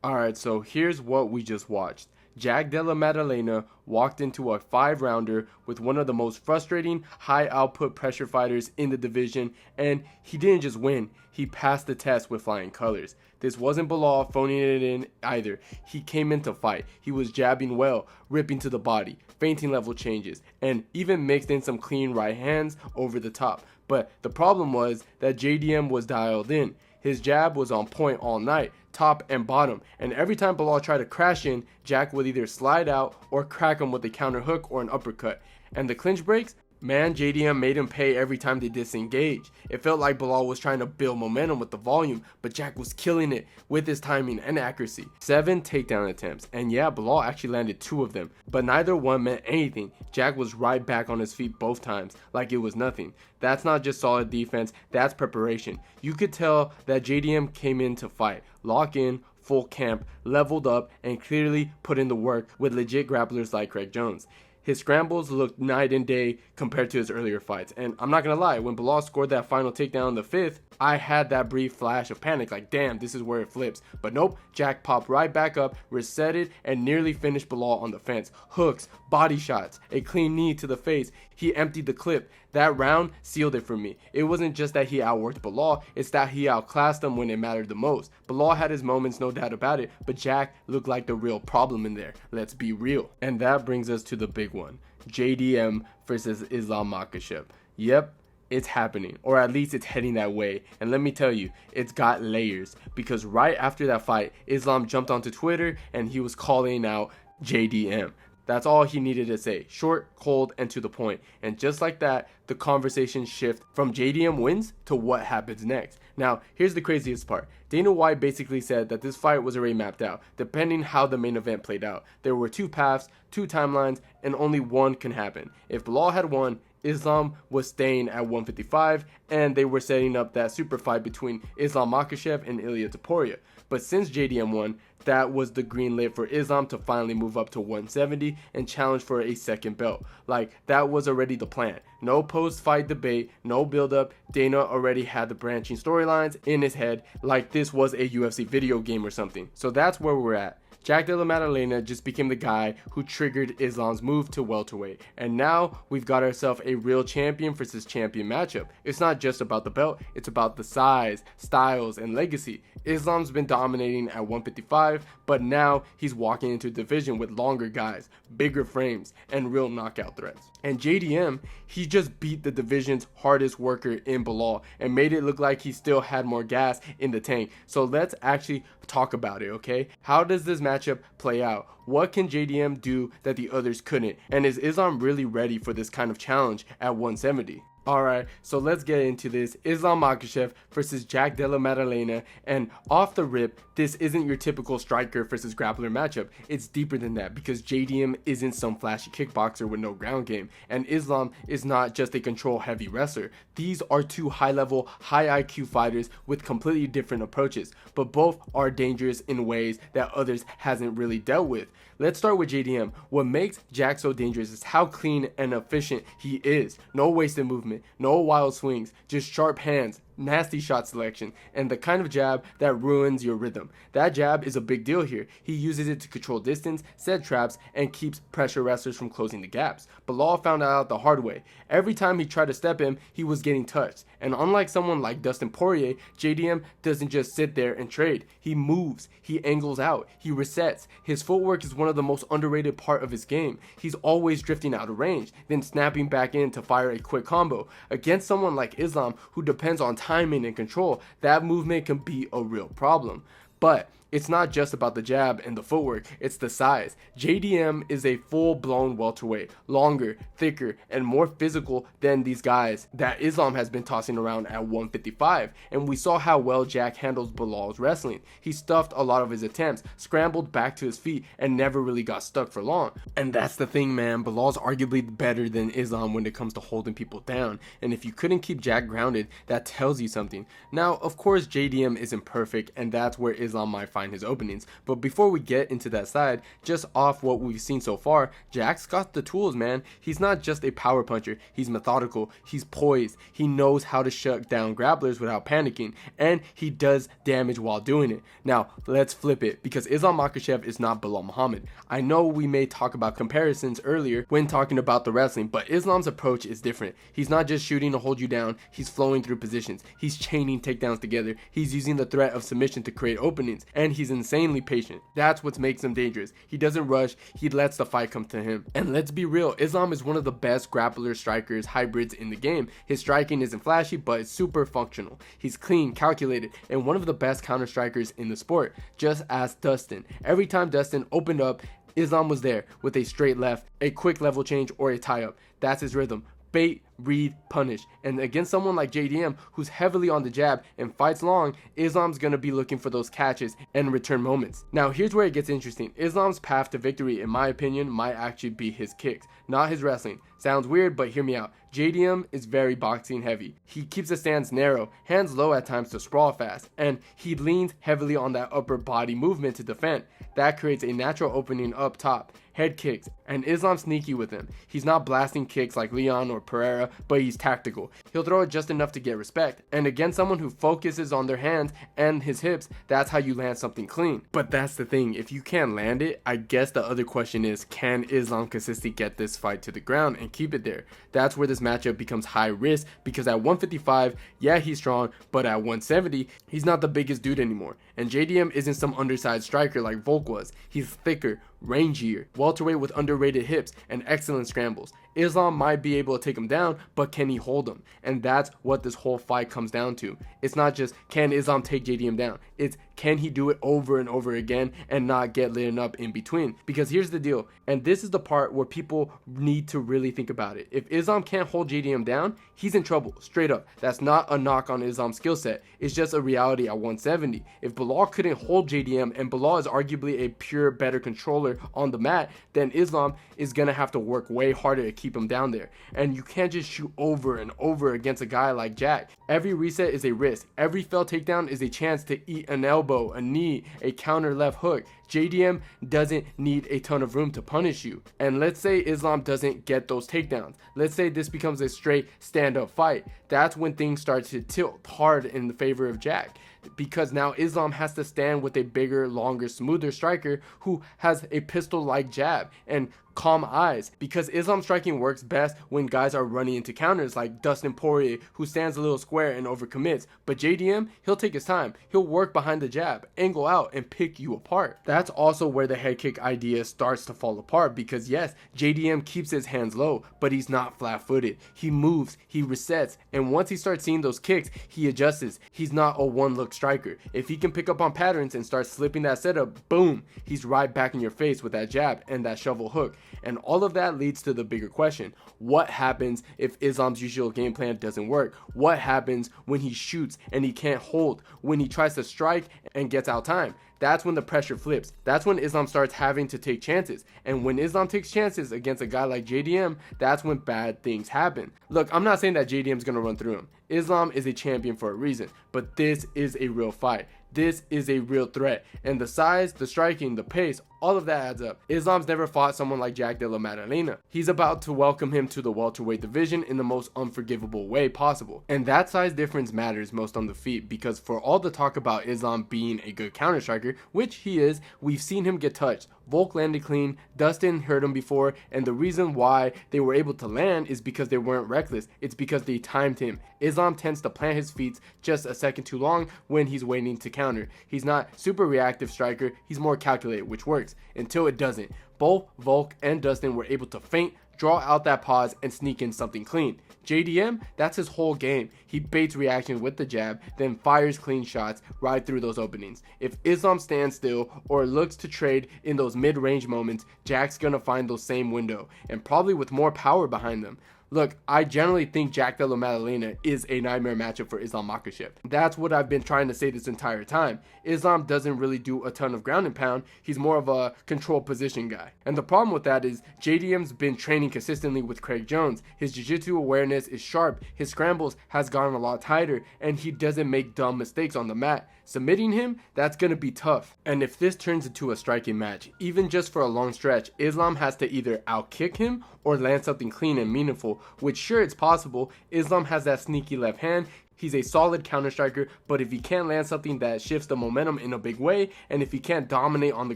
Alright, so here's what we just watched. Della Maddalena walked into a 5 rounder with one of the most frustrating high output pressure fighters in the division, and he didn't just win, he passed the test with flying colors. This wasn't Bilal phoning it in either. He came in to fight. He was jabbing well, ripping to the body, feinting level changes, and even mixed in some clean right hands over the top. But the problem was that JDM was dialed in. His jab was on point all night, top and bottom, and every time Bilal tried to crash in, Jack would either slide out or crack him with a counter hook or an uppercut. And the clinch breaks? Man, JDM made him pay every time they disengaged. It felt like Bilal was trying to build momentum with the volume, but Jack was killing it with his timing and accuracy. 7 takedown attempts, and yeah, Bilal actually landed 2 of them, but neither one meant anything. Jack was right back on his feet both times, like it was nothing. That's not just solid defense, that's preparation. You could tell that JDM came in to fight, lock in, full camp, leveled up, and clearly put in the work with legit grapplers like Craig Jones. His scrambles looked night and day compared to his earlier fights. And I'm not going to lie, when Bilal scored that final takedown in the 5th, I had that brief flash of panic, like damn, this is where it flips. But nope, Jack popped right back up, resetted, and nearly finished Bilal on the fence. Hooks, body shots, a clean knee to the face. He emptied the clip. That round sealed it for me. It wasn't just that he outworked Bilal, it's that he outclassed him when it mattered the most. Bilal had his moments, no doubt about it, but Jack looked like the real problem in there. Let's be real. And that brings us to the big one. JDM versus Islam Makachev. Yep, it's happening, or at least it's heading that way. And let me tell you, it's got layers, because right after that fight, Islam jumped onto Twitter and he was calling out JDM. That's all he needed to say. Short, cold, and to the point. And just like that, the conversation shifts from JDM wins to what happens next. Now, here's the craziest part. Dana White basically said that this fight was already mapped out, depending how the main event played out. There were 2 paths, 2 timelines, and only one can happen. If Bilal had won, Islam was staying at 155, and they were setting up that super fight between Islam Makhachev and Ilia Topuria. But since JDM won, that was the green lit for Islam to finally move up to 170 and challenge for a second belt. Like, that was already the plan. No post-fight debate, no build-up. Dana already had the branching storylines in his head like this was a UFC video game or something. So that's where we're at. Jack Della Maddalena just became the guy who triggered Islam's move to welterweight. And now we've got ourselves a real champion versus champion matchup. It's not just about the belt, it's about the size, styles, and legacy. Islam's been dominating at 155, but now he's walking into a division with longer guys, bigger frames, and real knockout threats. And JDM, he just beat the division's hardest worker in Bilal and made it look like he still had more gas in the tank. So let's actually talk about it, okay? How does this matchup play out? What can JDM do that the others couldn't? And is Islam really ready for this kind of challenge at 170? Alright, so let's get into this. Islam Makachev versus Jack Della Maddalena, and off the rip, this isn't your typical striker versus grappler matchup. It's deeper than that because JDM isn't some flashy kickboxer with no ground game, and Islam is not just a control heavy wrestler. These are 2 high level, high IQ fighters with completely different approaches, but both are dangerous in ways that others hasn't really dealt with. Let's start with JDM. What makes Jack so dangerous is how clean and efficient he is. No wasted movement, no wild swings, just sharp hands, nasty shot selection, and the kind of jab that ruins your rhythm. That jab is a big deal here. He uses it to control distance, set traps, and keeps pressure wrestlers from closing the gaps. Bilal found out the hard way. Every time he tried to step him, he was getting touched. And unlike someone like Dustin Poirier, JDM doesn't just sit there and trade. He moves, he angles out, he resets. His footwork is one of the most underrated part of his game. He's always drifting out of range, then snapping back in to fire a quick combo. Against someone like Islam, who depends on timing and control, that movement can be a real problem. But it's not just about the jab and the footwork, it's the size. JDM is a full-blown welterweight, longer, thicker, and more physical than these guys that Islam has been tossing around at 155, and we saw how well Jack handles Bilal's wrestling. He stuffed a lot of his attempts, scrambled back to his feet, and never really got stuck for long. And that's the thing, man, Bilal's arguably better than Islam when it comes to holding people down, and if you couldn't keep Jack grounded, that tells you something. Now, of course, JDM isn't perfect, and that's where Islam might fight find his openings. But before we get into that side, just off what we've seen so far, Jack's got the tools, man. He's not just a power puncher, he's methodical, he's poised, he knows how to shut down grapplers without panicking, and he does damage while doing it. Now, let's flip it, because Islam Makhachev is not Belal Muhammad. I know we may talk about comparisons earlier when talking about the wrestling, but Islam's approach is different. He's not just shooting to hold you down, he's flowing through positions, he's chaining takedowns together, he's using the threat of submission to create openings, and he's insanely patient. That's what makes him dangerous. He doesn't rush, he lets the fight come to him. And let's be real, Islam is one of the best grappler strikers hybrids in the game. His striking isn't flashy, but it's super functional. He's clean, calculated, and one of the best counter strikers in the sport. Just ask Dustin. Every time Dustin opened up, Islam was there with a straight left, a quick level change, or a tie-up. That's his rhythm. Bait, read, punish. And against someone like JDM, who's heavily on the jab and fights long, Islam's gonna be looking for those catches and return moments. Now here's where it gets interesting. Islam's path to victory, in my opinion, might actually be his kicks, not his wrestling. Sounds weird, but hear me out. JDM is very boxing heavy. He keeps his stance narrow, hands low at times to sprawl fast, and he leans heavily on that upper body movement to defend. That creates a natural opening up top. Head kicks, and Islam's sneaky with him. He's not blasting kicks like Leon or Pereira, but he's tactical. He'll throw it just enough to get respect. And against someone who focuses on their hands and his hips, that's how you land something clean. But that's the thing, if you can't land it, I guess the other question is, can Islam consistently get this fight to the ground and keep it there? That's where this matchup becomes high risk, because at 155, yeah, he's strong, but at 170, he's not the biggest dude anymore. And JDM isn't some undersized striker like Volk was. He's thicker, rangier, welterweight with underrated hips and excellent scrambles. Islam might be able to take him down, but can he hold him? And that's what this whole fight comes down to. It's not just can Islam take JDM down, it's can he do it over and over again and not get lit up in between? Because here's the deal, and this is the part where people need to really think about it. If Islam can't hold JDM down, he's in trouble, straight up. That's not a knock on Islam's skill set, it's just a reality at 170. If Belal couldn't hold JDM, and Belal is arguably a pure better controller on the mat, then Islam is gonna have to work way harder to keep him down there. And you can't just shoot over and over against a guy like Jack. Every reset is a risk. Every failed takedown is a chance to eat an elbow, a knee, a counter left hook. JDM doesn't need a ton of room to punish you. And let's say Islam doesn't get those takedowns. Let's say this becomes a straight stand-up fight. That's when things start to tilt hard in the favor of Jack, because now Islam has to stand with a bigger, longer, smoother striker who has a pistol-like jab and calm eyes, because Islam striking works best when guys are running into counters like Dustin Poirier, who stands a little square and overcommits. But JDM, he'll take his time, he'll work behind the jab, angle out, and pick you apart. That's also where the head kick idea starts to fall apart, because yes, JDM keeps his hands low, but he's not flat-footed. He moves, he resets, and once he starts seeing those kicks, he adjusts. He's not a one-look striker. If he can pick up on patterns and start slipping that setup, boom, he's right back in your face with that jab and that shovel hook. And all of that leads to the bigger question. What happens if Islam's usual game plan doesn't work? What happens when he shoots and he can't hold? When he tries to strike and gets out time? That's when the pressure flips. That's when Islam starts having to take chances. And when Islam takes chances against a guy like JDM, that's when bad things happen. Look, I'm not saying that JDM's gonna run through him. Islam is a champion for a reason, but this is a real fight. This is a real threat, and the size, the striking, the pace, all of that adds up. Islam's never fought someone like Della Maddalena. He's about to welcome him to the welterweight division in the most unforgivable way possible. And that size difference matters most on the feet, because for all the talk about Islam being a good counter striker, which he is, we've seen him get touched. Volk landed clean, Dustin hurt him before, and the reason why they were able to land is because they weren't reckless. It's because they timed him. Islam tends to plant his feet just a second too long when he's waiting to counter. He's not super reactive striker, he's more calculated, which works until it doesn't. Both Volk and Dustin were able to feint, draw out that pause, and sneak in something clean. JDM, that's his whole game. He baits reactions with the jab, then fires clean shots right through those openings. If Islam stands still or looks to trade in those mid-range moments, Jack's gonna find those same window, and probably with more power behind them. Look, I generally think Jack Della Maddalena is a nightmare matchup for Islam Makhachev. That's what I've been trying to say this entire time. Islam doesn't really do a ton of ground and pound. He's more of a control position guy. And the problem with that is JDM's been training consistently with Craig Jones. His jiu-jitsu awareness is sharp, his scrambles has gotten a lot tighter, and he doesn't make dumb mistakes on the mat. Submitting him, that's going to be tough. And if this turns into a striking match, even just for a long stretch, Islam has to either outkick him or land something clean and meaningful, which sure, it's possible. Islam has that sneaky left hand. He's a solid counter striker, but if he can't land something that shifts the momentum in a big way, and if he can't dominate on the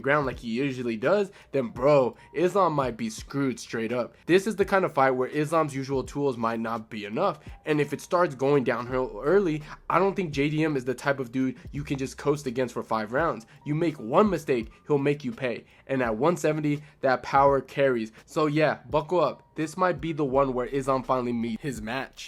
ground like he usually does, then bro, Islam might be screwed straight up. This is the kind of fight where Islam's usual tools might not be enough, and if it starts going downhill early, I don't think JDM is the type of dude you can just coast against for 5 rounds. You make one mistake, he'll make you pay, and at 170, that power carries. So yeah, buckle up. This might be the one where Islam finally meets his match.